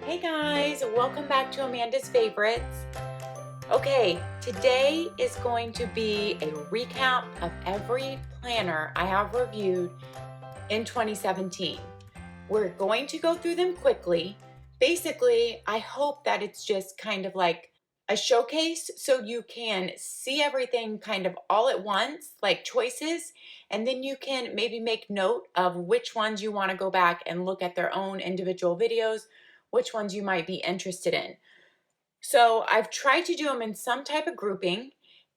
Hey guys, welcome back to Amanda's Favorites. Okay, today is going to be a recap of every planner I have reviewed in 2017. We're going to go through them quickly. Basically, I hope that it's just kind of like a showcase so you can see everything kind of all at once, like choices, and then you can maybe make note of which ones you want to go back and look at their own individual videos, which ones you might be interested in. So I've tried to do them in some type of grouping,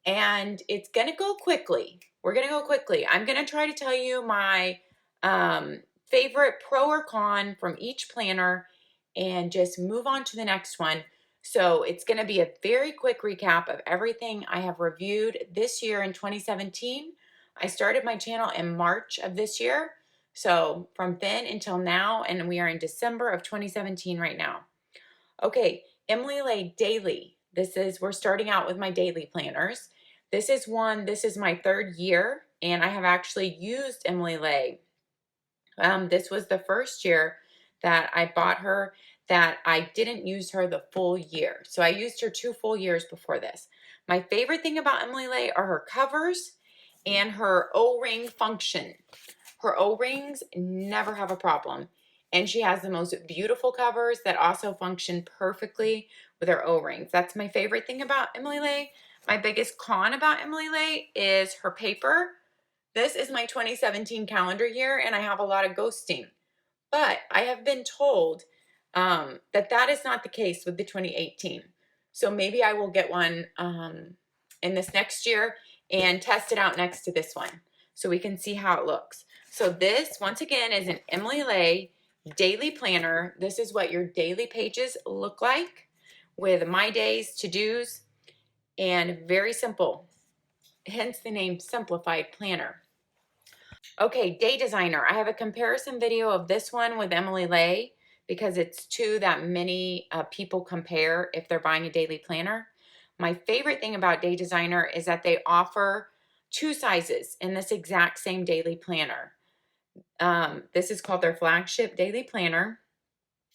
and it's going to go quickly. We're going to go quickly. I'm going to try to tell you my favorite pro or con from each planner and just move on to the next one. So it's going to be a very quick recap of everything I have reviewed this year in 2017. I started my channel in March of this year. So from then until now, and we are in December of 2017 right now. Okay, Emily Lay Daily. We're starting out with my daily planners. This is my third year, and I have actually used Emily Lay. This was the first year that I bought her that I didn't use her the full year. So I used her 2 full years before this. My favorite thing about Emily Lay are her covers and her O-ring function. Her O-rings never have a problem. And she has the most beautiful covers that also function perfectly with her O-rings. That's my favorite thing about Emily Lay. My biggest con about Emily Lay is her paper. This is my 2017 calendar year, and I have a lot of ghosting. But I have been told that is not the case with the 2018. So maybe I will get one in this next year and test it out next to this one so we can see how it looks. So this, once again, is an Emily Lay daily planner. This is what your daily pages look like with my days, to-dos, and very simple. Hence the name Simplified Planner. Okay, Day Designer. I have a comparison video of this one with Emily Lay because it's two that many people compare if they're buying a daily planner. My favorite thing about Day Designer is that they offer 2 sizes in this exact same daily planner. This is called their flagship daily planner,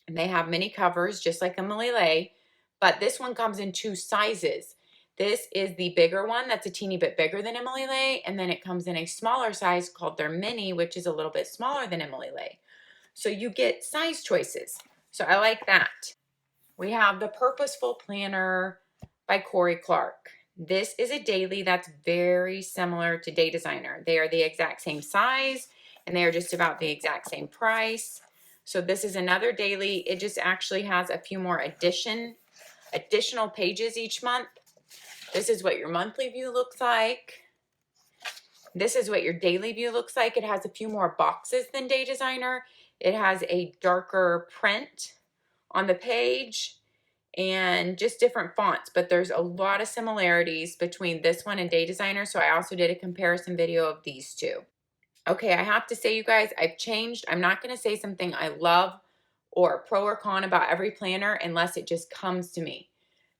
and they have many covers just like Emily Lay, but this one comes in 2 sizes. This is the bigger one that's a teeny bit bigger than Emily Lay, and then it comes in a smaller size called their mini, which is a little bit smaller than Emily Lay. So you get size choices. So I like that. We have the Purposeful Planner by Corey Clark. This is a daily that's very similar to Day Designer. They are the exact same size, and they are just about the exact same price. So this is another daily. It just actually has a few more additional pages each month. This is what your monthly view looks like. This is what your daily view looks like. It has a few more boxes than Day Designer. It has a darker print on the page and just different fonts, but there's a lot of similarities between this one and Day Designer, so I also did a comparison video of these two. Okay, I have to say, you guys, I've changed. I'm not going to say something I love or pro or con about every planner unless it just comes to me,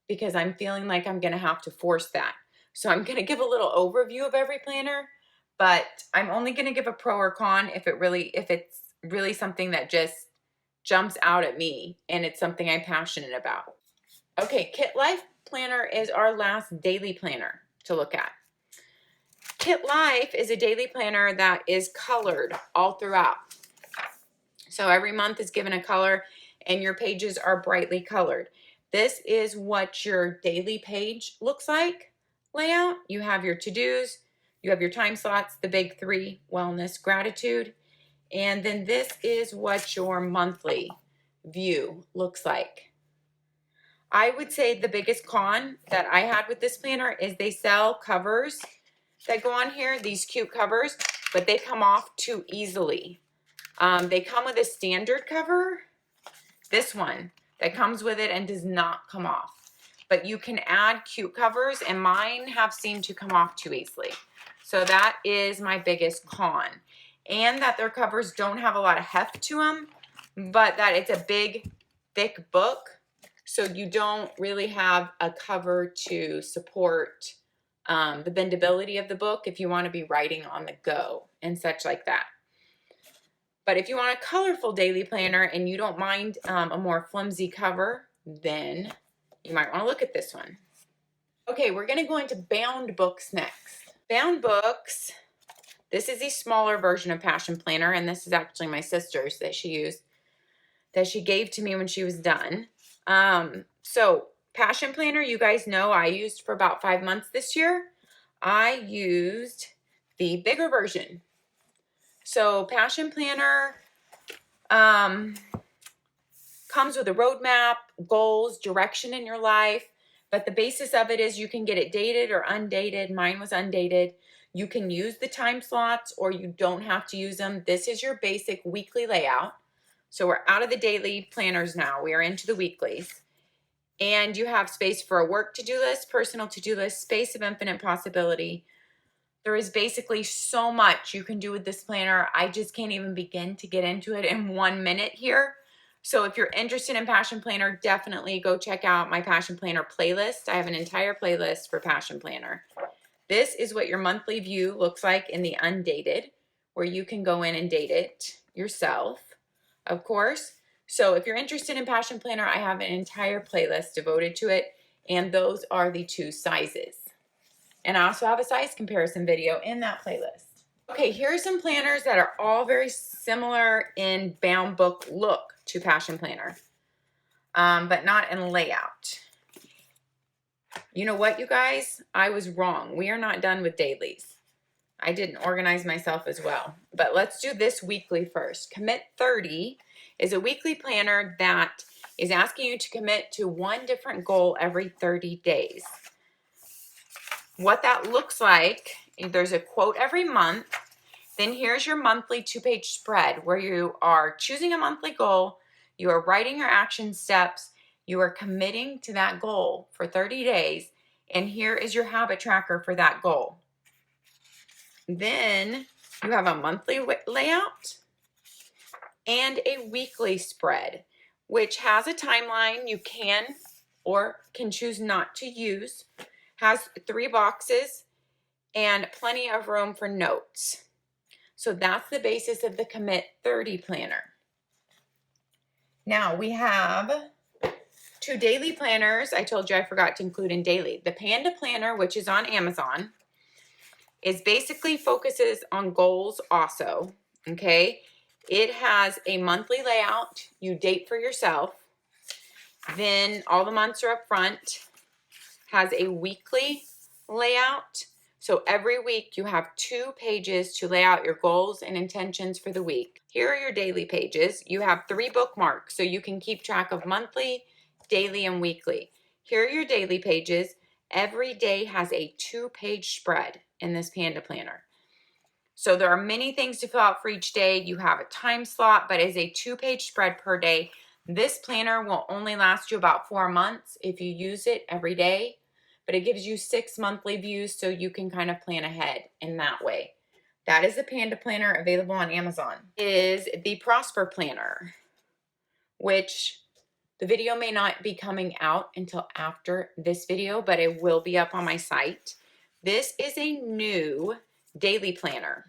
because I'm feeling like I'm going to have to force that. So I'm going to give a little overview of every planner, but I'm only going to give a pro or con if it's really something that just jumps out at me and it's something I'm passionate about. Okay, Kit Life Planner is our last daily planner to look at. Kit Life is a daily planner that is colored all throughout. So every month is given a color and your pages are brightly colored. This is what your daily page looks like layout. You have your to-dos, you have your time slots, the big 3, wellness, gratitude, and then this is what your monthly view looks like. I would say the biggest con that I had with this planner is they sell covers that go on here, these cute covers, but they come off too easily. They come with a standard cover, this one, that comes with it and does not come off. But you can add cute covers, and mine have seemed to come off too easily. So that is my biggest con. And that their covers don't have a lot of heft to them, but that it's a big, thick book. So you don't really have a cover to support the bendability of the book if you want to be writing on the go and such like that. But if you want a colorful daily planner and you don't mind a more flimsy cover, then you might want to look at this one. Okay, we're going to go into bound books next. Bound books, this is the smaller version of Passion Planner, and this is actually my sister's that she used, that she gave to me when she was done. So Passion Planner, you guys know I used for about 5 months this year. I used the bigger version. So Passion Planner comes with a roadmap, goals, direction in your life, but the basis of it is you can get it dated or undated. Mine was undated. You can use the time slots or you don't have to use them. This is your basic weekly layout. So we're out of the daily planners now. We are into the weeklies. And you have space for a work to-do list, personal to-do list, space of infinite possibility. There is basically so much you can do with this planner. I just can't even begin to get into it in 1 minute here. So if you're interested in Passion Planner, definitely go check out my Passion Planner playlist. I have an entire playlist for Passion Planner. This is what your monthly view looks like in the undated, where you can go in and date it yourself, of course. So if you're interested in Passion Planner, I have an entire playlist devoted to it, and those are the 2 sizes. And I also have a size comparison video in that playlist. Okay, here are some planners that are all very similar in bound book look to Passion Planner, but not in layout. You know what, you guys? I was wrong. We are not done with dailies. I didn't organize myself as well. But let's do this weekly first. Commit 30 is a weekly planner that is asking you to commit to one different goal every 30 days. What that looks like, there's a quote every month. Then here's your monthly 2-page spread where you are choosing a monthly goal, you are writing your action steps, you are committing to that goal for 30 days, and here is your habit tracker for that goal. Then you have a monthly layout and a weekly spread, which has a timeline you can or can choose not to use, has 3 boxes, and plenty of room for notes. So that's the basis of the Commit 30 planner. Now we have 2 daily planners. I told you I forgot to include in daily. The Panda Planner, which is on Amazon, is basically focuses on goals also, okay? It has a monthly layout. You date for yourself. Then all the months are up front. Has a weekly layout. So every week you have 2 pages to lay out your goals and intentions for the week. Here are your daily pages. You have 3 bookmarks so you can keep track of monthly, daily, and weekly. Here are your daily pages. Every day has a 2-page spread in this Panda Planner. So there are many things to fill out for each day. You have a time slot, but it's a 2-page spread per day. This planner will only last you about 4 months if you use it every day. But it gives you 6 monthly views so you can kind of plan ahead in that way. That is the Panda Planner available on Amazon. Is the Prosper Planner, which the video may not be coming out until after this video, but it will be up on my site. This is a new daily planner,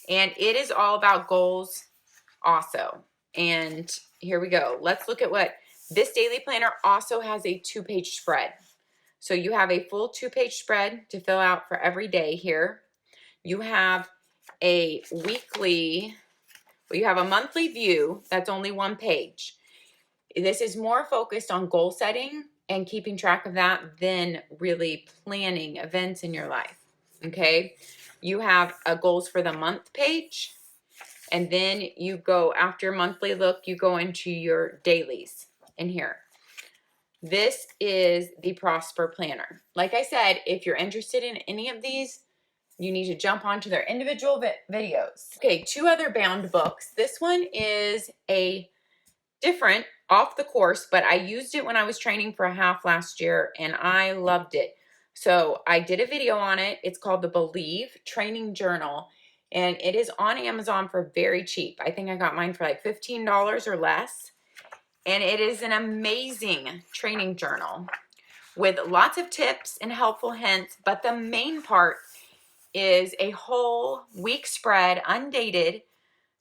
and it is all about goals also. And here we go. Let's look at what this daily planner also has. A 2-page spread. So you have a full 2-page spread to fill out for every day here. You have a weekly, well, you have a monthly view that's only 1 page. This is more focused on goal setting and keeping track of that than really planning events in your life, okay? You have a goals for the month page, and then you go, after monthly look, you go into your dailies in here. This is the Prosper Planner. Like I said, if you're interested in any of these, you need to jump onto their individual videos. Okay, 2 other bound books. This one is a different, off the course, but I used it when I was training for a half last year, and I loved it. So I did a video on it. It's called the Believe Training Journal, and it is on Amazon for very cheap. I think I got mine for like $15 or less. And it is an amazing training journal with lots of tips and helpful hints, but the main part is a whole week spread, undated,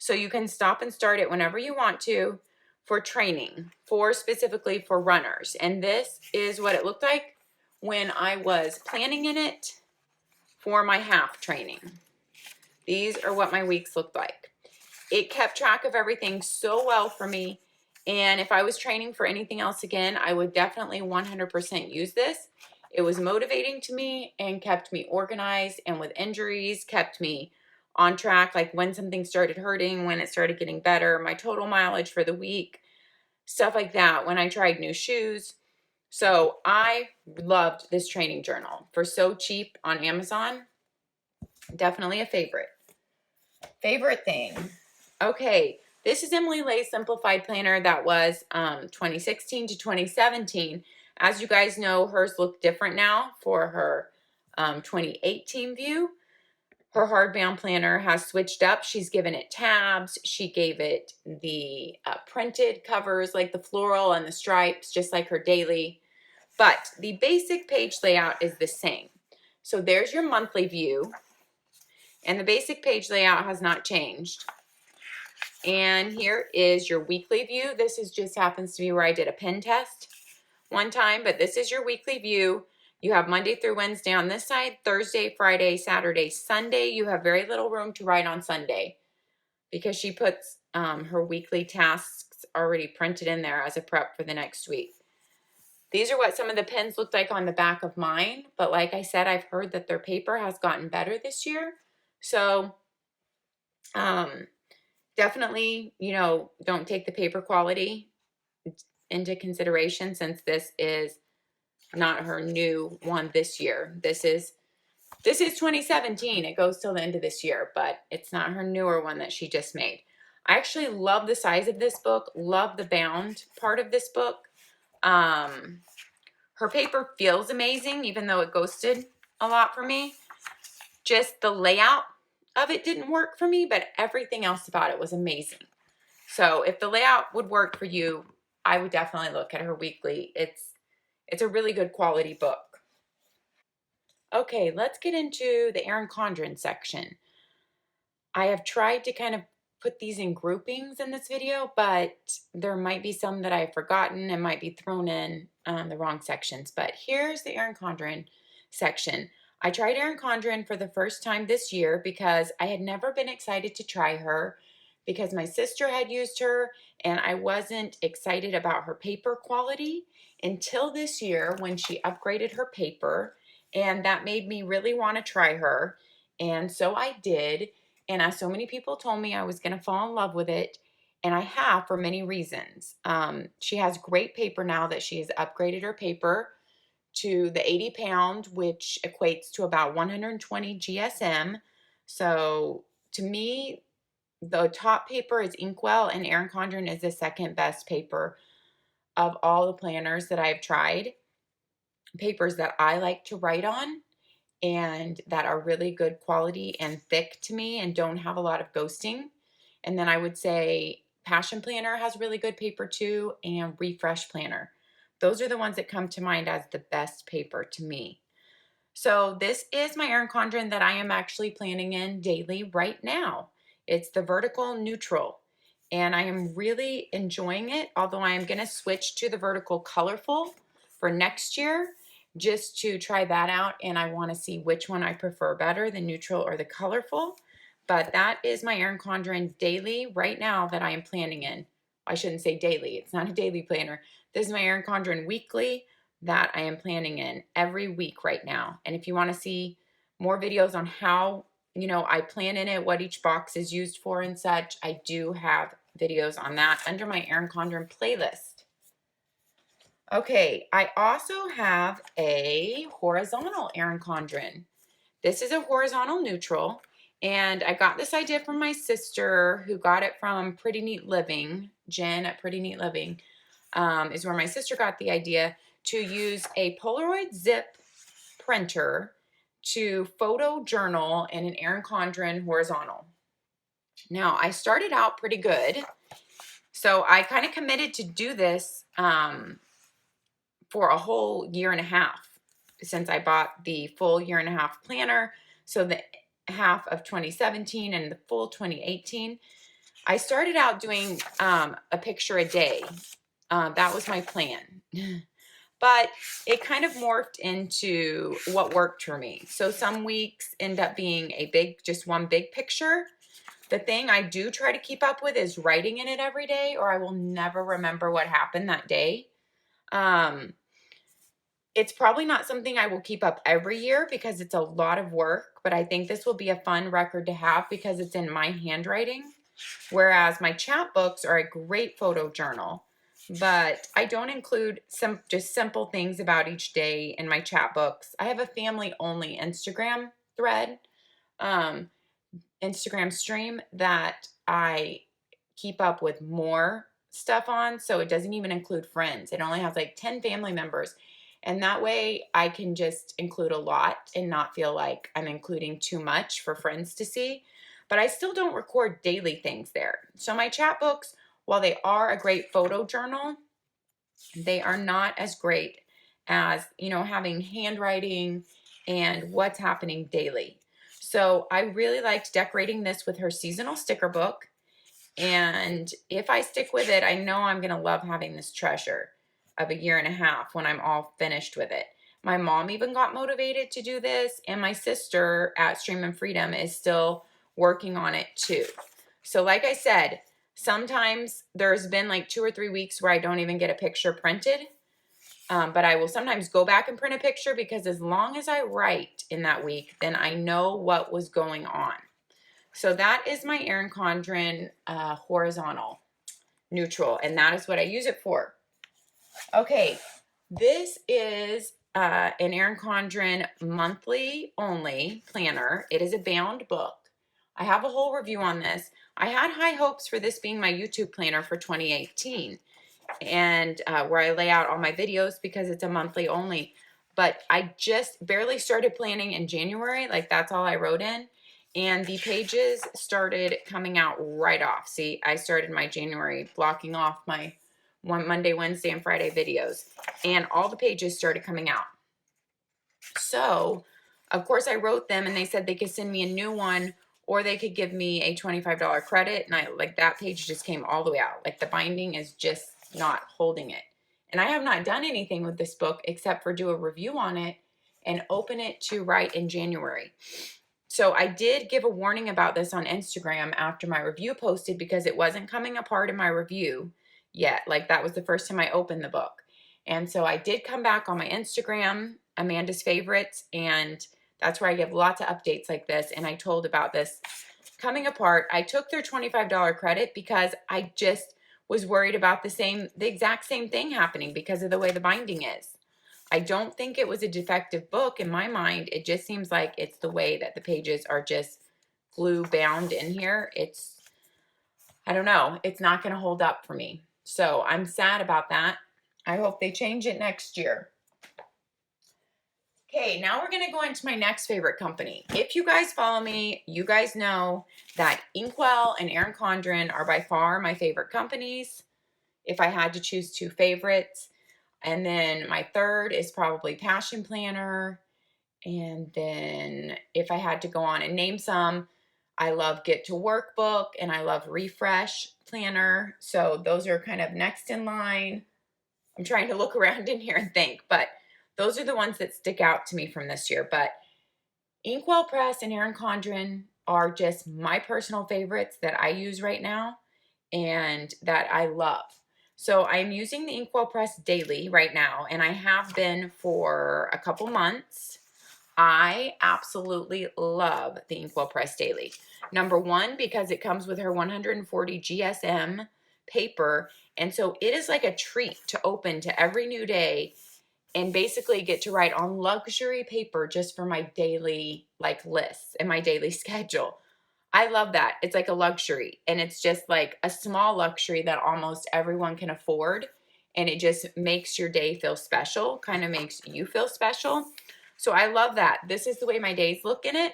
So you can stop and start it whenever you want to for training, specifically for runners. And this is what it looked like when I was planning in it for my half training. These are what my weeks looked like. It kept track of everything so well for me. And if I was training for anything else again, I would definitely 100% use this. It was motivating to me and kept me organized, and with injuries, kept me on track, like when something started hurting, when it started getting better, my total mileage for the week, stuff like that, when I tried new shoes. So I loved this training journal. For so cheap on Amazon, definitely a favorite. Favorite thing. Okay, this is Emily Lay's Simplified Planner that was 2016 to 2017. As you guys know, hers look different now for her 2018 view. Her hardbound planner has switched up. She's given it tabs. She gave it the printed covers, like the floral and the stripes, just like her daily. But the basic page layout is the same. So there's your monthly view. And the basic page layout has not changed. And here is your weekly view. This is just happens to be where I did a pen test one time, but this is your weekly view. You have Monday through Wednesday on this side, Thursday, Friday, Saturday, Sunday. You have very little room to write on Sunday because she puts her weekly tasks already printed in there as a prep for the next week. These are what some of the pens looked like on the back of mine, but like I said, I've heard that their paper has gotten better this year. So, definitely, don't take the paper quality into consideration, since this is not her new one this year. This is 2017. It goes till the end of this year, but it's not her newer one that she just made. I actually love the size of this book, love the bound part of this book. Her paper feels amazing, even though it ghosted a lot for me. Just the layout of it didn't work for me, but everything else about it was amazing. So if the layout would work for you, I would definitely look at her weekly. It's a really good quality book. Okay, let's get into the Erin Condren section. I have tried to kind of put these in groupings in this video, but there might be some that I've forgotten and might be thrown in the wrong sections. But here's the Erin Condren section. I tried Erin Condren for the first time this year because I had never been excited to try her, because my sister had used her and I wasn't excited about her paper quality until this year when she upgraded her paper, and that made me really want to try her. And so I did. And as so many people told me, I was going to fall in love with it. And I have, for many reasons. She has great paper now that she has upgraded her paper to the 80 pound, which equates to about 120 GSM. So to me, the top paper is Inkwell, and Erin Condren is the second best paper of all the planners that I've tried. Papers that I like to write on, and that are really good quality and thick to me and don't have a lot of ghosting. And then I would say Passion Planner has really good paper too, and Refresh Planner. Those are the ones that come to mind as the best paper to me. So this is my Erin Condren that I am actually planning in daily right now. It's the vertical neutral, and I am really enjoying it, although I am going to switch to the vertical colorful for next year just to try that out, and I want to see which one I prefer better, the neutral or the colorful. But that is my Erin Condren daily right now that I am planning in. I shouldn't say daily. It's not a daily planner. This is my Erin Condren weekly that I am planning in every week right now. And if you want to see more videos on how, I plan in it, what each box is used for and such, I do have videos on that under my Erin Condren playlist. Okay, I also have a horizontal Erin Condren. This is a horizontal neutral, and I got this idea from my sister, who got it from Pretty Neat Living. Jen at Pretty Neat Living is where my sister got the idea to use a Polaroid zip printer to photo journal in an Erin Condren horizontal. Now, I started out pretty good, so I kind of committed to do this for a whole year and a half since I bought the full year and a half planner. So the half of 2017 and the full 2018. I started out doing a picture a day. That was my plan. But it kind of morphed into what worked for me. So some weeks end up being just one big picture. The thing I do try to keep up with is writing in it every day, or I will never remember what happened that day. It's probably not something I will keep up every year because it's a lot of work, but I think this will be a fun record to have because it's in my handwriting. Whereas my chapbooks are a great photo journal, but I don't include just simple things about each day in my chapbooks. I have a family only Instagram thread, Instagram stream that I keep up with more stuff on. So it doesn't even include friends. It only has like 10 family members. And that way I can just include a lot and not feel like I'm including too much for friends to see. But I still don't record daily things there. So my chapbooks, while they are a great photo journal, they are not as great as, having handwriting and what's happening daily. So I really liked decorating this with her seasonal sticker book. And if I stick with it, I know I'm going to love having this treasure of a year and a half when I'm all finished with it. My mom even got motivated to do this, and my sister at Stream and Freedom is still working on it too. So like I said, sometimes there's been like 2 or 3 weeks where I don't even get a picture printed. But I will sometimes go back and print a picture because as long as I write in that week, then I know what was going on. So that is my Erin Condren horizontal neutral, and that is what I use it for. Okay, this is an Erin Condren monthly only planner. It is a bound book. I have a whole review on this. I had high hopes for this being my YouTube planner for 2018, and where I lay out all my videos because it's a monthly only. But I just barely started planning in January. Like, that's all I wrote in. And the pages started coming out right off. See, I started my January blocking off my Monday, Wednesday, and Friday videos. And all the pages started coming out. So, of course, I wrote them and they said they could send me a new one or they could give me a $25 credit. And that page just came all the way out. Like, the binding is just not holding it. And I have not done anything with this book except for do a review on it and open it to write in January. So I did give a warning about this on Instagram after my review posted because it wasn't coming apart in my review yet. Like, that was the first time I opened the book. And so I did come back on my Instagram, Amanda's Favorites, and that's where I give lots of updates like this. And I told about this coming apart. I took their $25 credit because I just was worried about the exact same thing happening because of the way the binding is. I don't think it was a defective book in my mind. It just seems like it's the way that the pages are just glue bound in here. I don't know. It's not going to hold up for me. So I'm sad about that. I hope they change it next year. Okay, now we're going to go into my next favorite company. If you guys follow me, you guys know that Inkwell and Erin Condren are by far my favorite companies. If I had to choose 2 favorites. And then my third is probably Passion Planner. And then if I had to go on and name some, I love Get to Workbook and I love Refresh Planner. So those are kind of next in line. I'm trying to look around in here and think, but those are the ones that stick out to me from this year. But Inkwell Press and Erin Condren are just my personal favorites that I use right now and that I love. So I'm using the Inkwell Press daily right now, and I have been for a couple months. I absolutely love the Inkwell Press daily. Number one, because it comes with her 140 GSM paper, and so it is like a treat to open to every new day and basically get to write on luxury paper just for my daily lists and my daily schedule. I love that. It's like a luxury, and it's just like a small luxury that almost everyone can afford, and it just makes your day feel special, kind of makes you feel special. So I love that. This is the way my days look in it.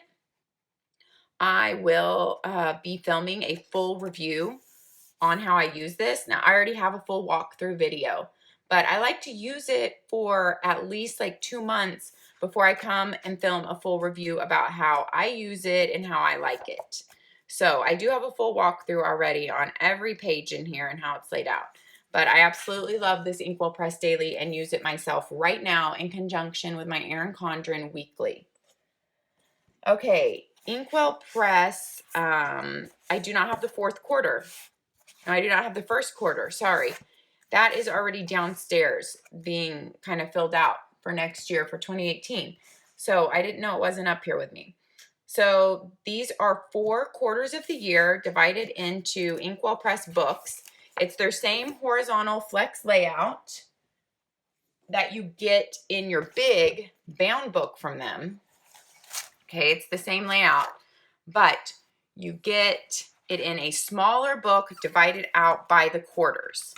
I will be filming a full review on how I use this. Now, I already have a full walkthrough video, but I like to use it for at least like 2 months before I come and film a full review about how I use it and how I like it. So I do have a full walkthrough already on every page in here and how it's laid out. But I absolutely love this Inkwell Press Daily and use it myself right now in conjunction with my Erin Condren Weekly. Okay, Inkwell Press, I do not have the fourth quarter. No, I do not have the first quarter, sorry. That is already downstairs being kind of filled out for next year for 2018. So I didn't know it wasn't up here with me. So these are 4 quarters of the year divided into Inkwell Press books. It's their same horizontal flex layout that you get in your big bound book from them. Okay, it's the same layout, but you get it in a smaller book divided out by the quarters.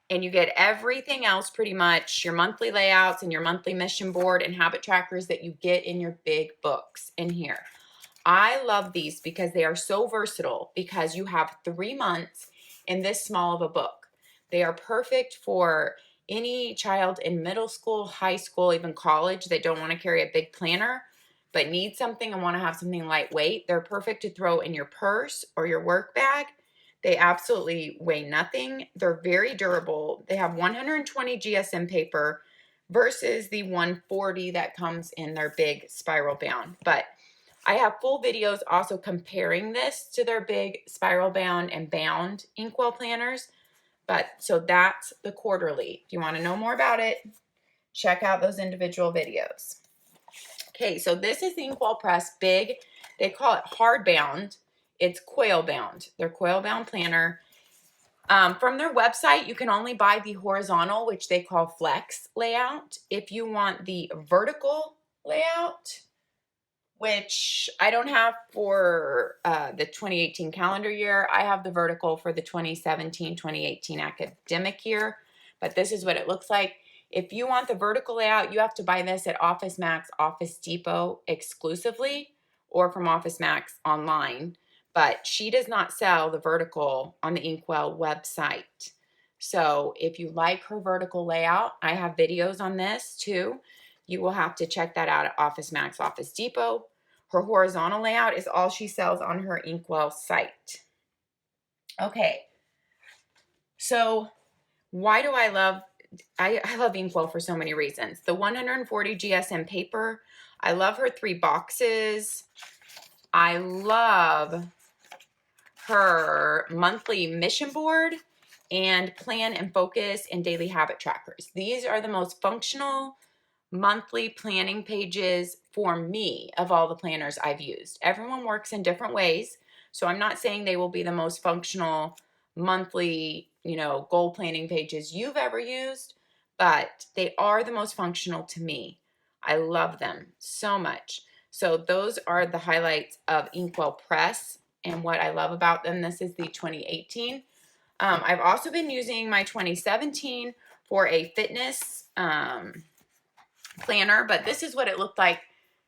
And you get everything else pretty much, your monthly layouts and your monthly mission board and habit trackers that you get in your big books in here. I love these because they are so versatile because you have 3 months in this small of a book. They are perfect for any child in middle school, high school, even college that don't want to carry a big planner but need something and want to have something lightweight. They're perfect to throw in your purse or your work bag. They absolutely weigh nothing. They're very durable. They have 120 GSM paper versus the 140 that comes in their big spiral bound. But I have full videos also comparing this to their big spiral bound and bound Inkwell planners. But so that's the quarterly. If you want to know more about it, check out those individual videos. Okay, so this is the Inkwell Press big. They call it hardbound. It's coil bound. Their coil bound planner. From their website, you can only buy the horizontal, which they call flex layout. If you want the vertical layout, which I don't have for the 2018 calendar year, I have the vertical for the 2017-2018 academic year, but this is what it looks like. If you want the vertical layout, you have to buy this at Office Max, Office Depot exclusively, or from Office Max online. But she does not sell the vertical on the Inkwell website. So if you like her vertical layout, I have videos on this too. You will have to check that out at Office Max, Office Depot. Her horizontal layout is all she sells on her Inkwell site. Okay, so why do I love Inkwell for so many reasons. The 140 GSM paper. I love her 3 boxes. I love her monthly mission board and plan and focus and daily habit trackers. These are the most functional monthly planning pages for me of all the planners I've used. Everyone works in different ways, so I'm not saying they will be the most functional monthly, goal planning pages you've ever used, but they are the most functional to me. I love them so much. So those are the highlights of Inkwell Press and what I love about them. This is the 2018. I've also been using my 2017 for a fitness planner, but this is what it looked like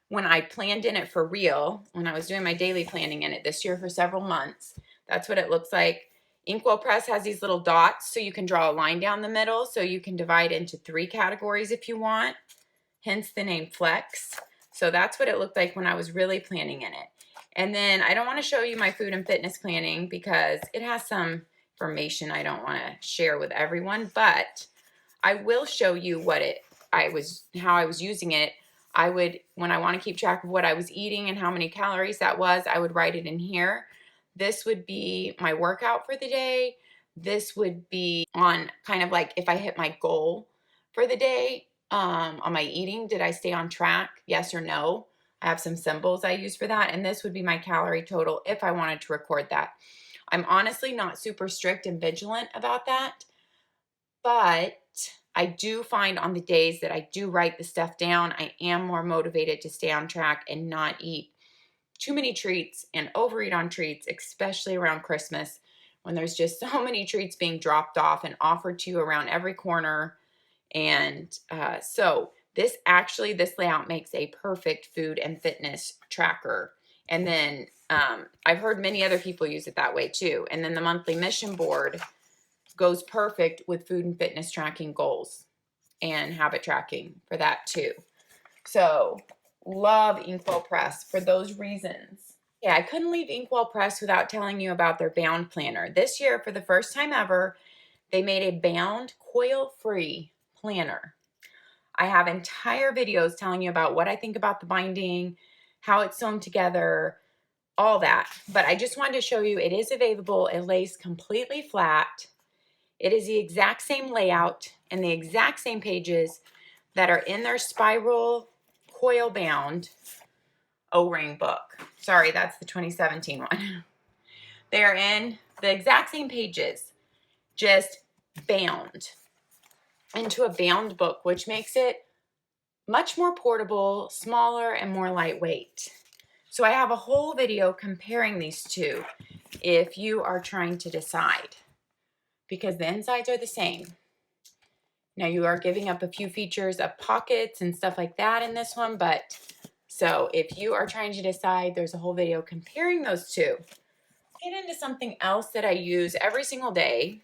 when I planned in it for real, when I was doing my daily planning in it this year for several months. That's what it looks like. Inkwell Press has these little dots so you can draw a line down the middle, so you can divide into 3 categories if you want, hence the name Flex. So that's what it looked like when I was really planning in it. And then I don't want to show you my food and fitness planning because it has some information I don't want to share with everyone, but I will show you how I was using it. When I want to keep track of what I was eating and how many calories that was, I would write it in here. This would be my workout for the day. This would be on kind of like if I hit my goal for the day, on my eating. Did I stay on track? Yes or no? I have some symbols I use for that. And this would be my calorie total if I wanted to record that. I'm honestly not super strict and vigilant about that, but I do find on the days that I do write the stuff down, I am more motivated to stay on track and not eat too many treats and overeat on treats, especially around Christmas when there's just so many treats being dropped off and offered to you around every corner. And so this layout makes a perfect food and fitness tracker. And then I've heard many other people use it that way too. And then the monthly mission board goes perfect with food and fitness tracking goals and habit tracking for that too. So love Inkwell Press for those reasons. Yeah, I couldn't leave Inkwell Press without telling you about their bound planner. This year, for the first time ever, they made a bound coil-free planner. I have entire videos telling you about what I think about the binding, how it's sewn together, all that. But I just wanted to show you it is available. It lays completely flat. It is the exact same layout and the exact same pages that are in their spiral coil bound O-ring book. Sorry, that's the 2017 one. They are in the exact same pages, just bound into a bound book, which makes it much more portable, smaller, and more lightweight. So I have a whole video comparing these two if you are trying to decide, because the insides are the same. Now you are giving up a few features of pockets and stuff like that in this one, but so if you are trying to decide, there's a whole video comparing those two. Get into something else that I use every single day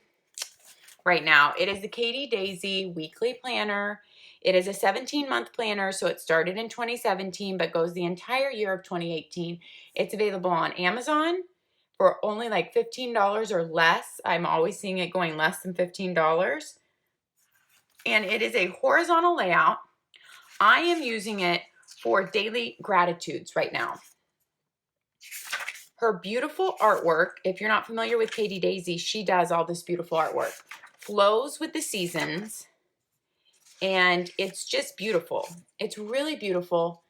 right now. It is the Katie Daisy Weekly Planner. It is a 17-month planner, so it started in 2017 but goes the entire year of 2018. It's available on Amazon for only like $15 or less. I'm always seeing it going less than $15. And it is a horizontal layout. I am using it for daily gratitudes right now. Her beautiful artwork, if you're not familiar with Katie Daisy, she does all this beautiful artwork. Flows with the seasons, and it's just beautiful. It's really beautiful.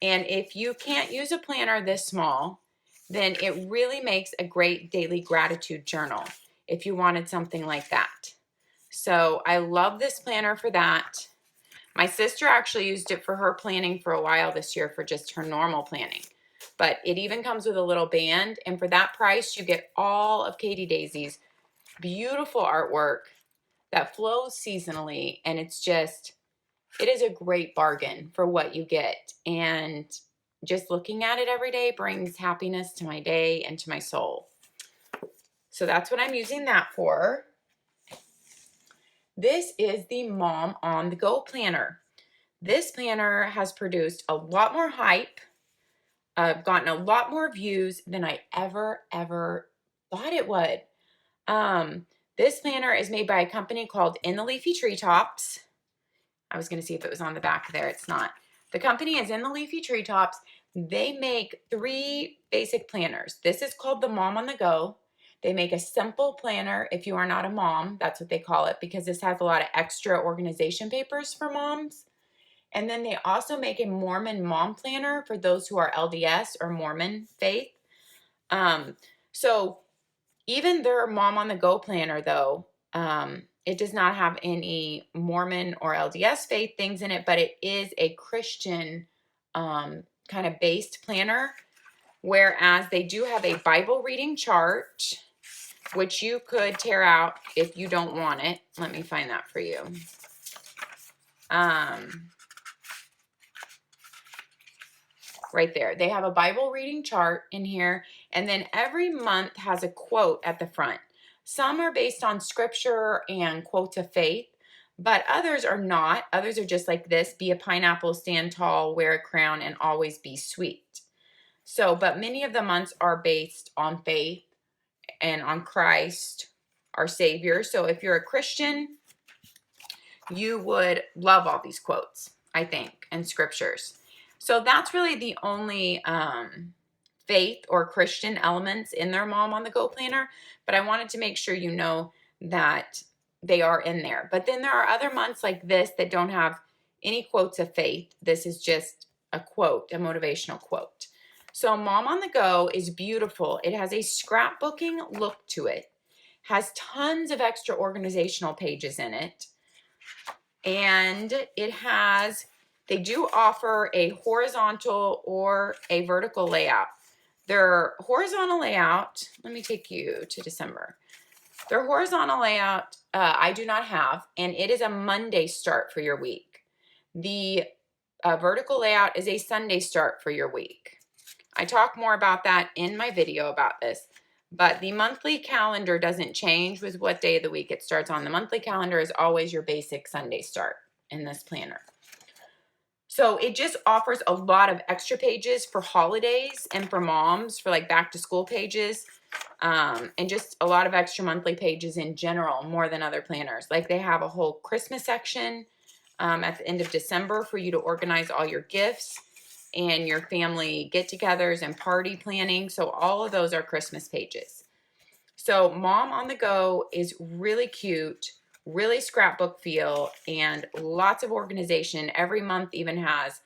And if you can't use a planner this small, then it really makes a great daily gratitude journal if you wanted something like that. So I love this planner for that. My sister actually used it for her planning for a while this year for just her normal planning. But it even comes with a little band, and for that price, you get all of Katie Daisy's beautiful artwork that flows seasonally, and it is a great bargain for what you get. And just looking at it every day brings happiness to my day and to my soul. So that's what I'm using that for. This is the Mom on the Go planner. This planner has produced a lot more hype. I've gotten a lot more views than I ever thought it would. This planner is made by a company called In the Leafy Treetops. I was going to see if it was on the back there. It's not. The company is In the Leafy Treetops. They make 3 basic planners. This is called the Mom on the Go. They make a simple planner if you are not a mom. That's what they call it, because this has a lot of extra organization papers for moms. And then they also make a Mormon mom planner for those who are LDS or Mormon faith. So even their Mom on the Go planner, though, it does not have any Mormon or LDS faith things in it, but it is a Christian kind of based planner, whereas they do have a Bible reading chart, which you could tear out if you don't want it. Let me find that for you. Right there. They have a Bible reading chart in here, and then every month has a quote at the front. Some are based on scripture and quotes of faith, but others are not. Others are just like this: be a pineapple, stand tall, wear a crown, and always be sweet. So, but many of the months are based on faith and on Christ, our Savior. So if you're a Christian, you would love all these quotes, I think, and scriptures. So that's really the only faith or Christian elements in their Mom on the Go planner. But I wanted to make sure you know that they are in there. But then there are other months like this that don't have any quotes of faith. This is just a quote, a motivational quote. So Mom on the Go is beautiful. It has a scrapbooking look to it. Has tons of extra organizational pages in it. And it has, they do offer a horizontal or a vertical layout. Their horizontal layout, let me take you to December. Their horizontal layout, I do not have, and it is a Monday start for your week. The vertical layout is a Sunday start for your week. I talk more about that in my video about this, but the monthly calendar doesn't change with what day of the week it starts on. The monthly calendar is always your basic Sunday start in this planner. So it just offers a lot of extra pages for holidays and for moms for like back to school pages. And just a lot of extra monthly pages in general, more than other planners. Like they have a whole Christmas section at the end of December for you to organize all your gifts and your family get-togethers and party planning. So all of those are Christmas pages. So Mom on the Go is really cute, really scrapbook feel, and lots of organization. Every month even has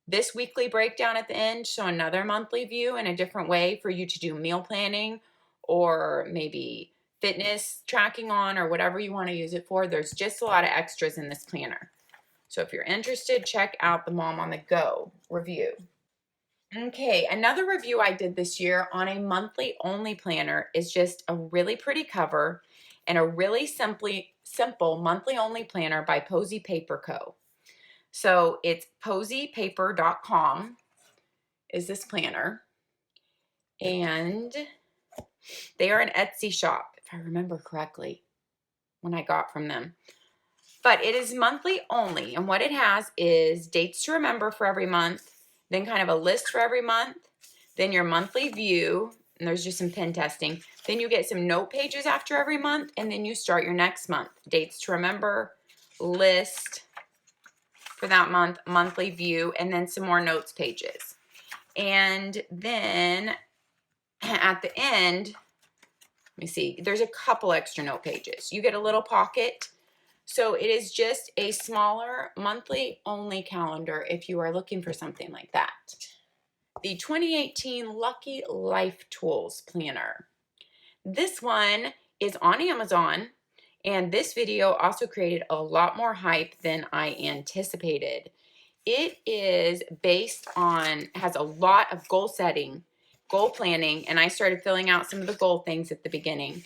this weekly breakdown at the end, so another monthly view in a different way for you to do meal planning or maybe fitness tracking on or whatever you want to use it for. There's just a lot of extras in this planner. So if you're interested, check out the Mom on the Go review. Okay, another review I did this year on a monthly only planner is just a really pretty cover and a really simple monthly only planner by Posy Paper Co. So it's posypaper.com is this planner, and they are an Etsy shop, if I remember correctly, when I got from them. But it is monthly only, and what it has is dates to remember for every month, then kind of a list for every month, then your monthly view, and there's just some pen testing. Then you get some note pages after every month, and then you start your next month. Dates to remember, list for that month, monthly view, and then some more notes pages. And then at the end, let me see, there's a couple extra note pages. You get a little pocket. So it is just a smaller monthly only calendar if you are looking for something like that. The 2018 Lucky Life Tools Planner. This one is on Amazon, and this video also created a lot more hype than I anticipated. It is based on, has a lot of goal setting, goal planning, and I started filling out some of the goal things at the beginning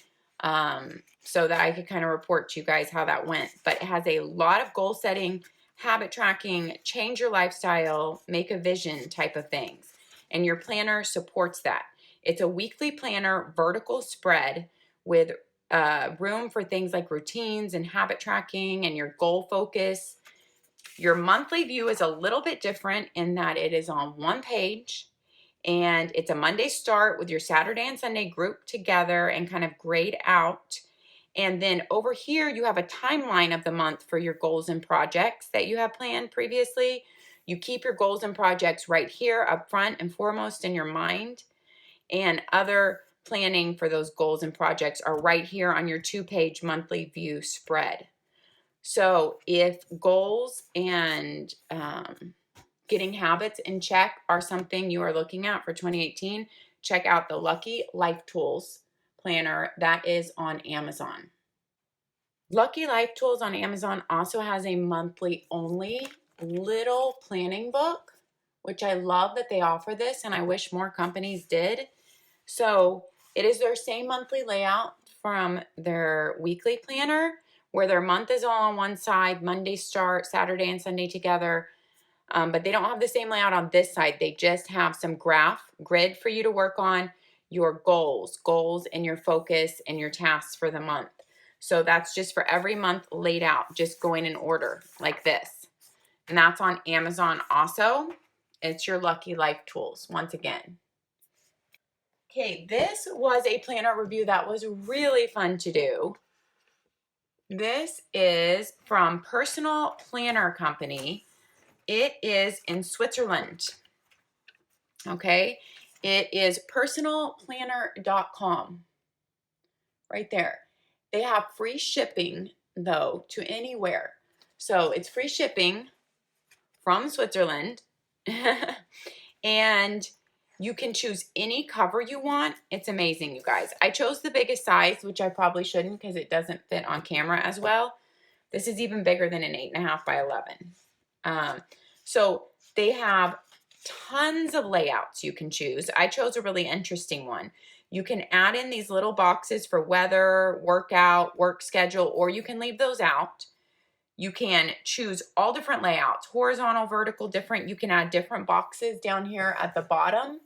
so that I could kind of report to you guys how that went. But it has a lot of goal setting, habit tracking, change your lifestyle, make a vision type of things. And your planner supports that. It's a weekly planner, vertical spread with room for things like routines and habit tracking and your goal focus. Your monthly view is a little bit different in that it is on one page, and it's a Monday start with your Saturday and Sunday grouped together and kind of grayed out. And then over here, you have a timeline of the month for your goals and projects that you have planned previously. You keep your goals and projects right here up front and foremost in your mind. And other planning for those goals and projects are right here on your 2-page monthly view spread. So if goals and getting habits in check are something you are looking at for 2018, check out the Lucky Life Tools Planner that is on Amazon. Lucky Life Tools on Amazon also has a monthly only little planning book, which I love that they offer this, and I wish more companies did. So it is their same monthly layout from their weekly planner, where their month is all on one side, Monday start, Saturday and Sunday together. But they don't have the same layout on this side. They just have some grid for you to work on your goals and your focus and your tasks for the month. So that's just for every month laid out, just going in order like this. And that's on Amazon also. It's your Lucky Life Tools once again. Okay, this was a planner review that was really fun to do. This is from Personal Planner Company. It is in Switzerland. Okay, it is personalplanner.com. Right there. They have free shipping, though, to anywhere. So it's free shipping from Switzerland. And you can choose any cover you want. It's amazing, you guys. I chose the biggest size, which I probably shouldn't because it doesn't fit on camera as well. This is even bigger than an 8.5 by 11. So they have tons of layouts you can choose. I chose a really interesting one. You can add in these little boxes for weather, workout, work schedule, or you can leave those out. You can choose all different layouts, horizontal, vertical, different. You can add different boxes down here at the bottom.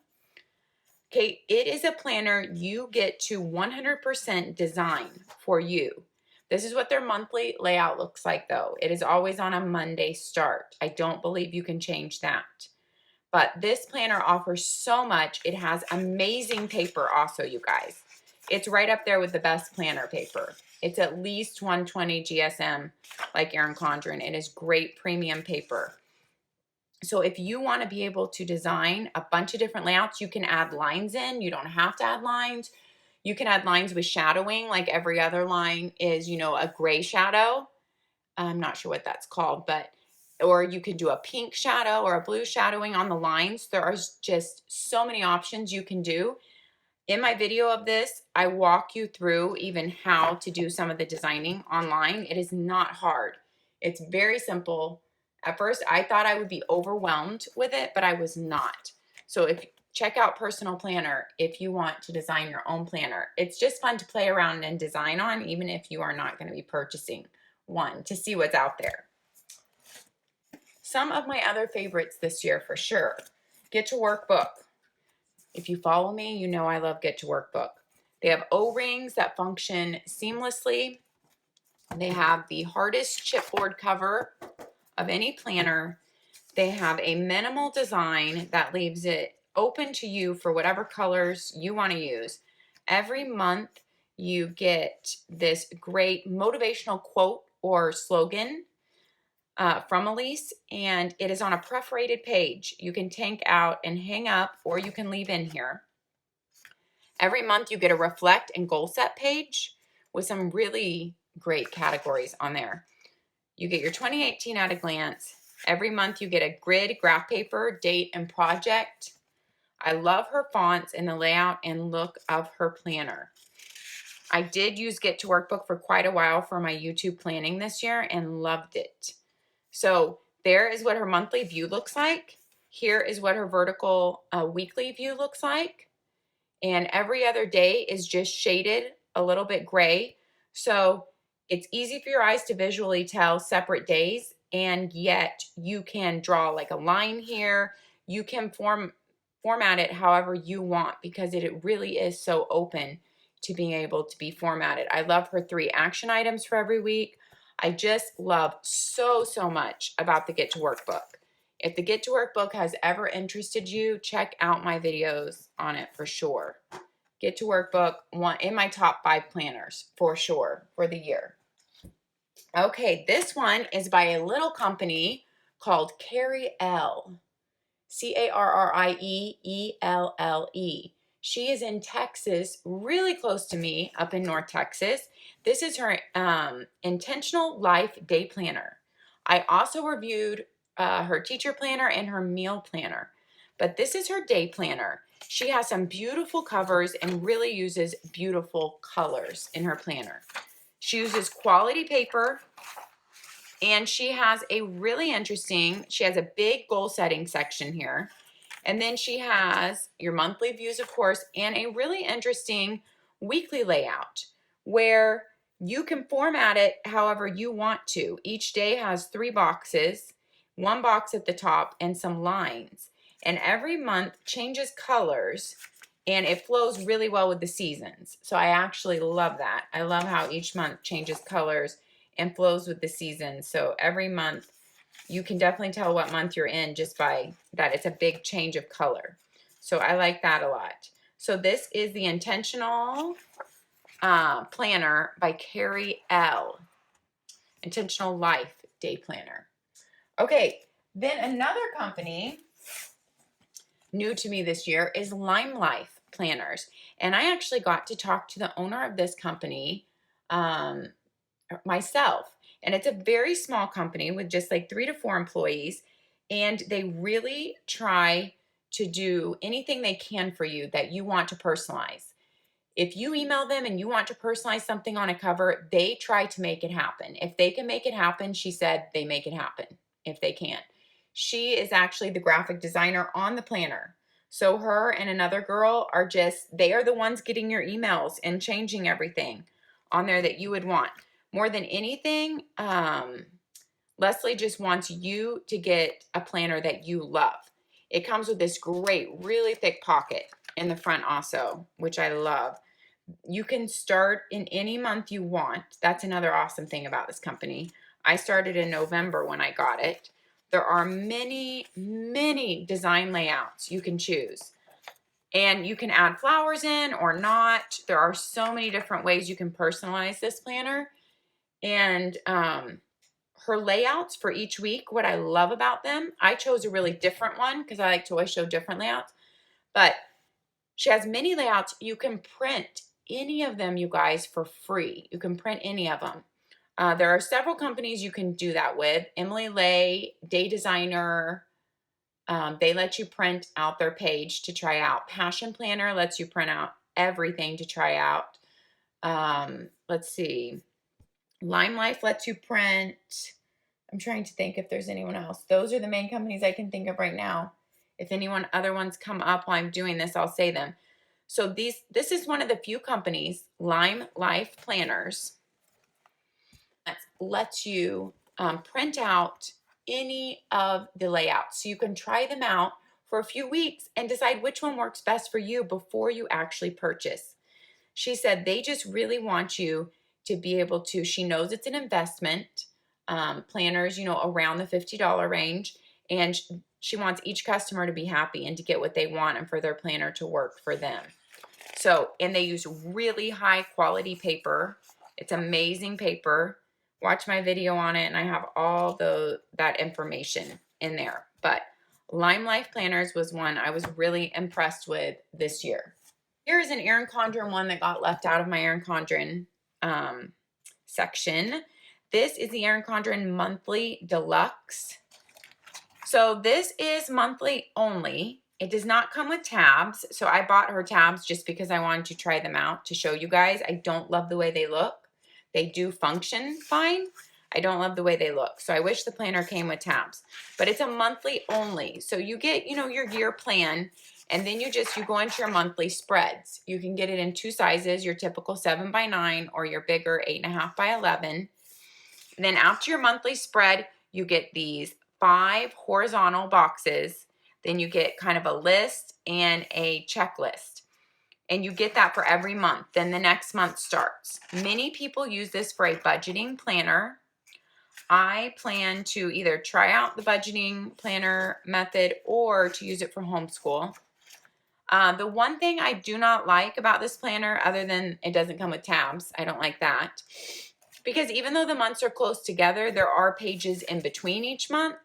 Okay, it is a planner you get to 100% design for you. This is what their monthly layout looks like though. It is always on a Monday start. I don't believe you can change that. But this planner offers so much. It has amazing paper also, you guys. It's right up there with the best planner paper. It's at least 120 GSM, like Erin Condren. It is great premium paper. So if you want to be able to design a bunch of different layouts, you can add lines in. You don't have to add lines. You can add lines with shadowing, like every other line is, you know, a gray shadow. I'm not sure what that's called, but, or you can do a pink shadow or a blue shadowing on the lines. There are just so many options you can do. In my video of this, I walk you through even how to do some of the designing online. It is not hard. It's very simple. At first, I thought I would be overwhelmed with it, but I was not. So if check out Personal Planner if you want to design your own planner. It's just fun to play around and design on, even if you are not going to be purchasing one, to see what's out there. Some of my other favorites this year for sure. Get to Work book. If you follow me, you know I love Get to Work book. They have O-rings that function seamlessly. They have the hardest chipboard cover of any planner. They have a minimal design that leaves it open to you for whatever colors you want to use. Every month you get this great motivational quote or slogan from Elise, and it is on a perforated page. You can tank out and hang up, or you can leave in here. Every month you get a reflect and goal set page with some really great categories on there. You get your 2018 at a glance. Every month you get a grid, graph paper, date, and project. I love her fonts and the layout and look of her planner. I did use Get to Work book for quite a while for my YouTube planning this year and loved it. So there is what her monthly view looks like. Here is what her vertical weekly view looks like. And every other day is just shaded a little bit gray. So it's easy for your eyes to visually tell separate days, and yet you can draw like a line here. You can format it however you want, because it really is so open to being able to be formatted. I love her 3 action items for every week. I just love so much about the Get to Work book. If the Get to Work book has ever interested you, check out my videos on it for sure. Get to Work book, one in my top 5 planners for sure for the year. Okay, this one is by a little company called Carrie L. Carrieelle. She is in Texas, really close to me, up in North Texas. This is her Intentional Life Day Planner. I also reviewed her teacher planner and her meal planner, but this is her day planner. She has some beautiful covers and really uses beautiful colors in her planner. She uses quality paper, and she has a really interesting, she has a big goal setting section here. And then she has your monthly views, of course, and a really interesting weekly layout where you can format it however you want to. Each day has 3 boxes, 1 box at the top, and some lines. And every month changes colors, and it flows really well with the seasons. So I actually love that. I love how each month changes colors and flows with the seasons. So every month you can definitely tell what month you're in just by that. It's a big change of color. So I like that a lot. So this is the Intentional Planner by Carrie L. Intentional Life Day Planner. Okay, then another company new to me this year is Lime Life Planners. And I actually got to talk to the owner of this company myself. And it's a very small company with just like 3 to 4 employees. And they really try to do anything they can for you that you want to personalize. If you email them and you want to personalize something on a cover, they try to make it happen. If they can make it happen, she said they make it happen if they can't. She is actually the graphic designer on the planner. So her and another girl are they are the ones getting your emails and changing everything on there that you would want. More than anything, Leslie just wants you to get a planner that you love. It comes with this great, really thick pocket in the front also, which I love. You can start in any month you want. That's another awesome thing about this company. I started in November when I got it. There are many, many design layouts you can choose. And you can add flowers in or not. There are so many different ways you can personalize this planner. And her layouts for each week, what I love about them, I chose a really different one because I like to always show different layouts. But she has many layouts. You can print any of them, you guys, for free. You can print any of them. There are several companies you can do that with. Emily Lay, Day Designer, they let you print out their page to try out. Passion Planner lets you print out everything to try out. Let's see. Lime Life lets you print. I'm trying to think if there's anyone else. Those are the main companies I can think of right now. If other ones come up while I'm doing this, I'll say them. So this is one of the few companies, Lime Life Planners, that lets you print out any of the layouts. So you can try them out for a few weeks and decide which one works best for you before you actually purchase. She said they just really want you to be able to, she knows it's an investment, planners, around the $50 range. And she wants each customer to be happy and to get what they want and for their planner to work for them. So, and they use really high quality paper. It's amazing paper. Watch my video on it and I have all that information in there. But Lime Life Planners was one I was really impressed with this year. Here is an Erin Condren one that got left out of my Erin Condren section. This is the Erin Condren Monthly Deluxe. So this is monthly only. It does not come with tabs. So I bought her tabs just because I wanted to try them out to show you guys. I don't love the way they look. They do function fine. I don't love the way they look. So I wish the planner came with tabs. But it's a monthly only. So you get, your year plan. And then you go into your monthly spreads. You can get it in two sizes, your typical 7x9 or your bigger 8.5x11. And then after your monthly spread, you get these 5 horizontal boxes. Then you get kind of a list and a checklist. And you get that for every month. Then the next month starts. Many people use this for a budgeting planner. I plan to either try out the budgeting planner method or to use it for homeschool. The one thing I do not like about this planner, other than it doesn't come with tabs, I don't like that, because even though the months are close together, there are pages in between each month,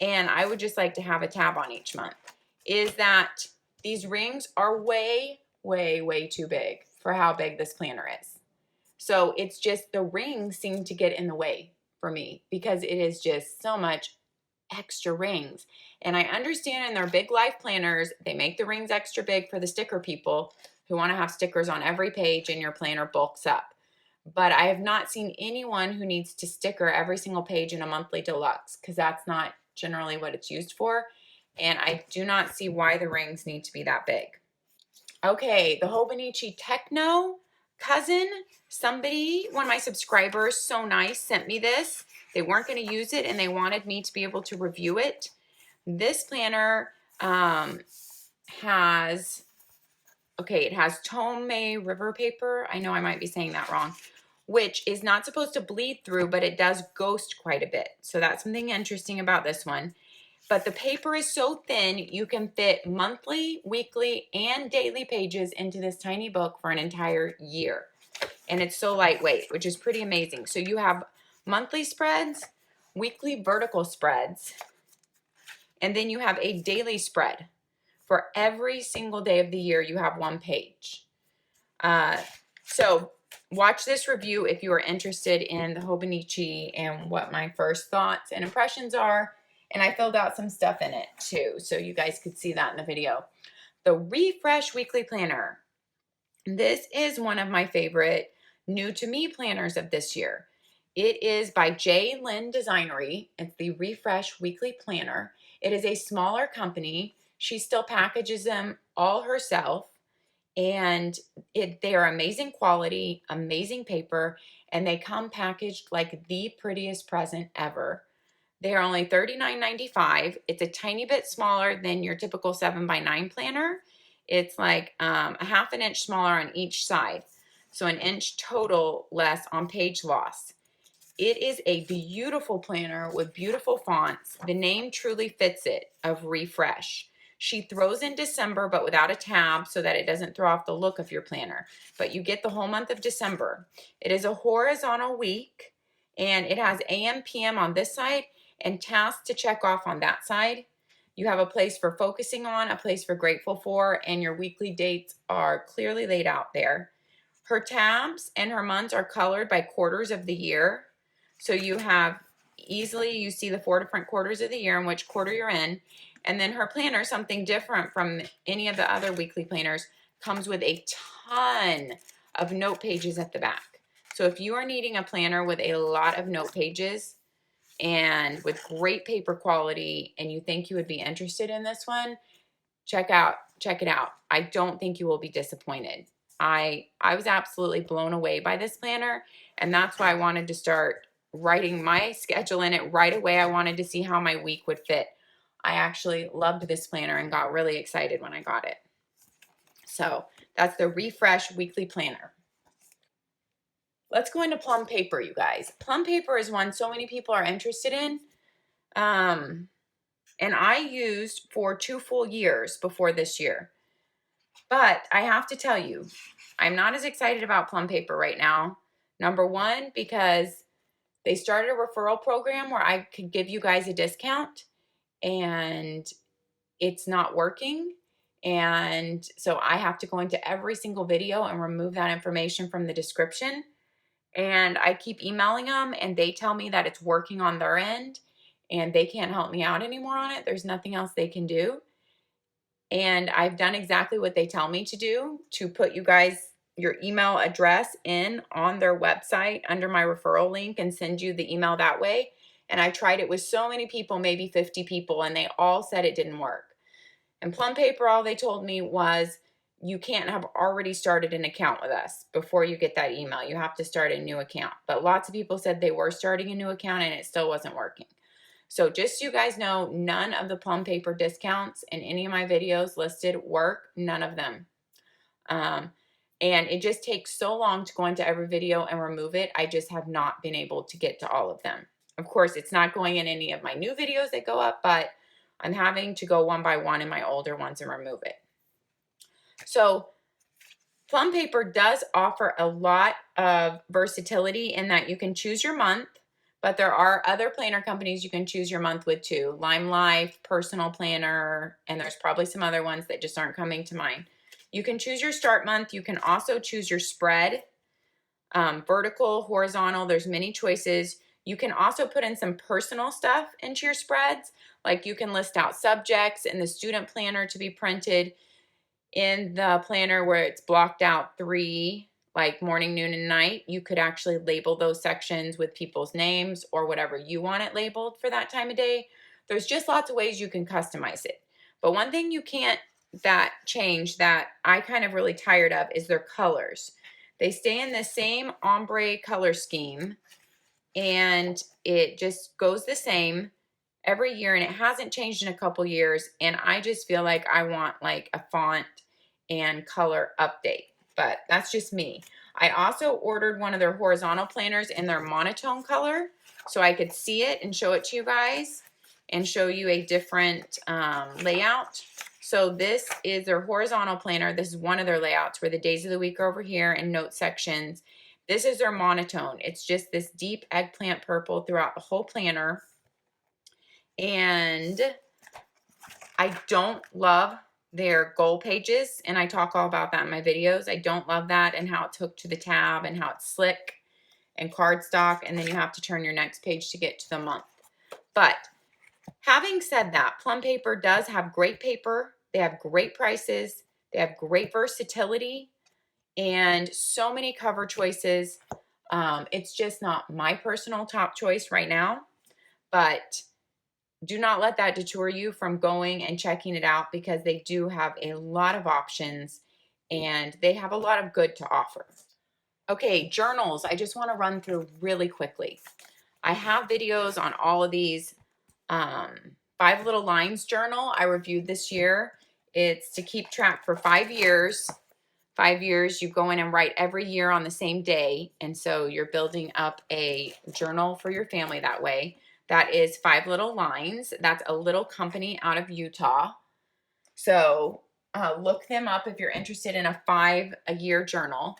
and I would just like to have a tab on each month, is that these rings are way, way, way too big for how big this planner is. So it's just the rings seem to get in the way for me because it is just so much extra rings. And I understand in their big life planners, they make the rings extra big for the sticker people who want to have stickers on every page and your planner bulks up. But I have not seen anyone who needs to sticker every single page in a monthly deluxe because that's not generally what it's used for. And I do not see why the rings need to be that big. Okay, the Hobonichi Techno Cousin. One of my subscribers, so nice, sent me this. They weren't going to use it and they wanted me to be able to review it. This planner has Tome River paper. I know I might be saying that wrong, which is not supposed to bleed through, but it does ghost quite a bit. So that's something interesting about this one. But the paper is so thin, you can fit monthly, weekly, and daily pages into this tiny book for an entire year. And it's so lightweight, which is pretty amazing. So you have monthly spreads, weekly vertical spreads, and then you have a daily spread. For every single day of the year, you have one page. So watch this review if you are interested in the Hobonichi and what my first thoughts and impressions are. And I filled out some stuff in it too, so you guys could see that in the video. The Refresh Weekly Planner. This is one of my favorite new to me planners of this year. It is by J. Lynn Designery. It's the Refresh Weekly Planner. It is a smaller company. She still packages them all herself. And they are amazing quality, amazing paper, and they come packaged like the prettiest present ever. They are only $39.95. It's a tiny bit smaller than your typical 7x9 planner. It's like a half an inch smaller on each side. so an inch total less on page loss. It is a beautiful planner with beautiful fonts. The name truly fits it, of Refresh. She throws in December, but without a tab so that it doesn't throw off the look of your planner. But you get the whole month of December. It is a horizontal week, and it has AM, PM on this side and tasks to check off on that side. You have a place for focusing on, a place for grateful for, and your weekly dates are clearly laid out there. Her tabs and her months are colored by quarters of the year. So you have easily, you see the 4 different quarters of the year and which quarter you're in. And then her planner, something different from any of the other weekly planners, comes with a ton of note pages at the back. So if you are needing a planner with a lot of note pages and with great paper quality and you think you would be interested in this one, check it out. I don't think you will be disappointed. I was absolutely blown away by this planner, and that's why I wanted to start writing my schedule in it right away. I wanted to see how my week would fit. I actually loved this planner and got really excited when I got it. So that's the Refresh Weekly Planner. Let's go into Plum paper, you guys. Plum paper is one so many people are interested in. And I used for 2 full years before this year. But I have to tell you, I'm not as excited about Plum paper right now. Number one, because they started a referral program where I could give you guys a discount, and it's not working. And so I have to go into every single video and remove that information from the description. And I keep emailing them, and they tell me that it's working on their end, and they can't help me out anymore on it. There's nothing else they can do. And I've done exactly what they tell me to do, to put you guys your email address in on their website under my referral link and send you the email that way. And I tried it with so many people, maybe 50 people, and they all said it didn't work. And Plum paper, all they told me was, you can't have already started an account with us before you get that email. You have to start a new account. But lots of people said they were starting a new account and it still wasn't working. So just so you guys know, none of the Plum paper discounts in any of my videos listed work, none of them. And it just takes so long to go into every video and remove it. I just have not been able to get to all of them. Of course, it's not going in any of my new videos that go up, but I'm having to go one by one in my older ones and remove it. So Plum paper does offer a lot of versatility in that you can choose your month. But there are other planner companies you can choose your month with too. Lime Life, Personal Planner, and there's probably some other ones that just aren't coming to mind. You can choose your start month. You can also choose your spread, vertical, horizontal. There's many choices. You can also put in some personal stuff into your spreads. Like you can list out subjects in the student planner to be printed. In the planner where it's blocked out 3, like morning, noon, and night, you could actually label those sections with people's names or whatever you want it labeled for that time of day. There's just lots of ways you can customize it. But one thing you can't change that I kind of really tired of is their colors. They stay in the same ombre color scheme, and it just goes the same every year, and it hasn't changed in a couple years. And I just feel like I want like a font and color update, but that's just me. I also ordered one of their horizontal planners in their monotone color so I could see it and show it to you guys and show you a different layout. So this is their horizontal planner. This is one of their layouts where the days of the week are over here and note sections. This is their monotone. It's just this deep eggplant purple throughout the whole planner. And I don't love their goal pages, and I talk all about that in my videos. I don't love that, and how it's hooked to the tab and how it's slick and cardstock, and then you have to turn your next page to get to the month. But having said that, Plum paper does have great paper. They have great prices. They have great versatility and so many cover choices. It's just not my personal top choice right now, but do not let that deter you from going and checking it out, because they do have a lot of options and they have a lot of good to offer. Okay, journals. I just want to run through really quickly. I have videos on all of these. 5 Little Lines journal I reviewed this year. It's to keep track for 5 years. 5 years, you go in and write every year on the same day. And so you're building up a journal for your family that way. That is 5 Little Lines. That's a little company out of Utah. So look them up if you're interested in a 5-year journal.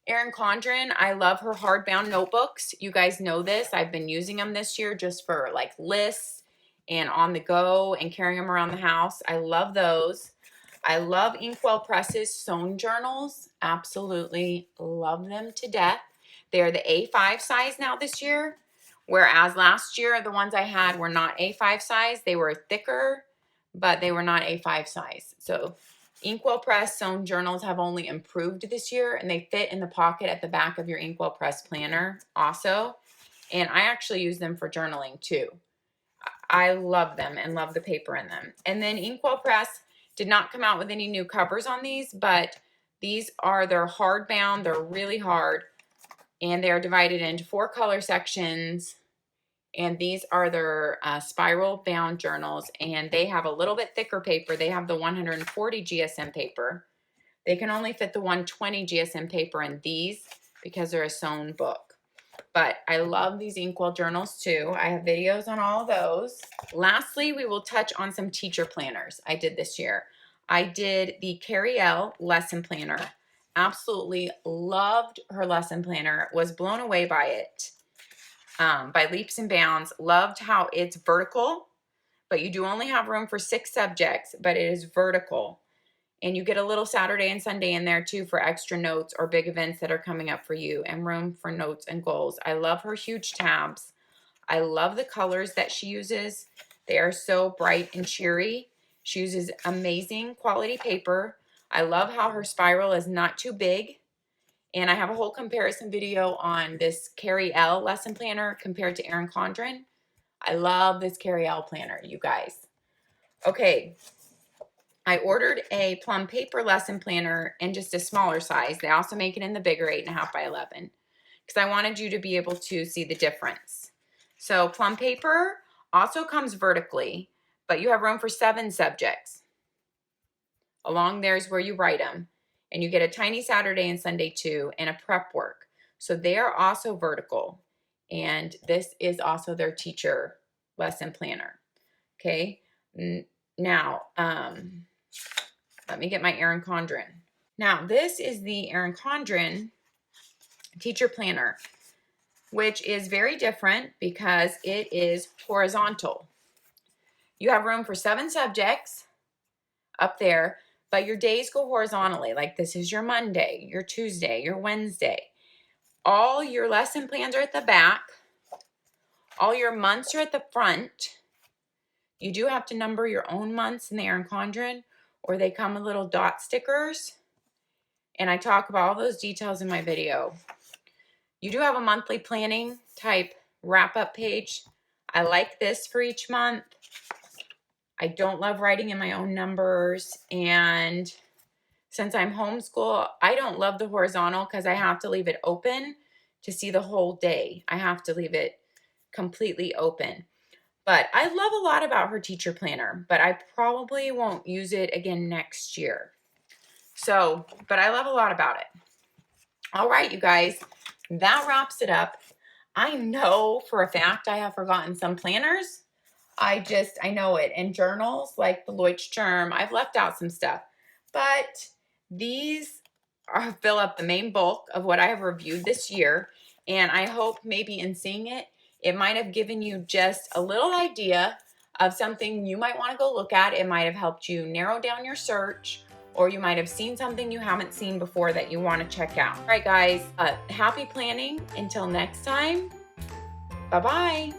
Erin Condren, I love her hardbound notebooks. You guys know this. I've been using them this year just for like lists and on the go and carrying them around the house. I love those. I love Inkwell Press's sewn journals. Absolutely love them to death. They're the A5 size now this year, whereas last year the ones I had were not A5 size. They were thicker, but they were not A5 size. So Inkwell Press sewn journals have only improved this year, and they fit in the pocket at the back of your Inkwell Press planner also. And I actually use them for journaling too. I love them and love the paper in them. And then Inkwell Press did not come out with any new covers on these, but these are their hardbound. They're really hard, and they're divided into 4 color sections. And these are their spiral bound journals, and they have a little bit thicker paper. They have the 140 GSM paper. They can only fit the 120 GSM paper in these because they're a sewn book. But I love these Inkwell journals too. I have videos on all of those. Lastly, we will touch on some teacher planners I did this year. I did the Carrie lesson planner. Absolutely loved her lesson planner. Was blown away by it. By leaps and bounds. Loved how it's vertical, but you do only have room for 6 subjects, but it is vertical. And you get a little Saturday and Sunday in there too for extra notes or big events that are coming up for you, and room for notes and goals. I love her huge tabs. I love the colors that she uses. They are so bright and cheery. She uses amazing quality paper. I love how her spiral is not too big. And I have a whole comparison video on this Carrie lesson planner compared to Erin Condren. I love this Carrie planner, you guys. Okay, I ordered a Plum paper lesson planner in just a smaller size. They also make it in the bigger 8.5 by 11 because I wanted you to be able to see the difference. So Plum paper also comes vertically, but you have room for 7 subjects. Along there is where you write them. And you get a tiny Saturday and Sunday too, and a prep work. So they are also vertical. And this is also their teacher lesson planner. Okay. Now, let me get my Erin Condren. Now, this is the Erin Condren teacher planner, which is very different because it is horizontal. You have room for 7 subjects up there, but your days go horizontally. Like this is your Monday, your Tuesday, your Wednesday. All your lesson plans are at the back. All your months are at the front. You do have to number your own months in the Erin Condren, or they come with little dot stickers. And I talk about all those details in my video. You do have a monthly planning type wrap-up page. I like this for each month. I don't love writing in my own numbers, and since I'm homeschool, I don't love the horizontal because I have to leave it open to see the whole day. I have to leave it completely open. But I love a lot about her teacher planner, but I probably won't use it again next year. So, but I love a lot about it. All right, you guys, that wraps it up. I know for a fact I have forgotten some planners. I know it. And journals like the Leuchtturm, I've left out some stuff. But these fill up the main bulk of what I have reviewed this year. And I hope maybe in seeing it, it might have given you just a little idea of something you might want to go look at. It might have helped you narrow down your search, or you might have seen something you haven't seen before that you want to check out. All right, guys, happy planning. Until next time, bye-bye.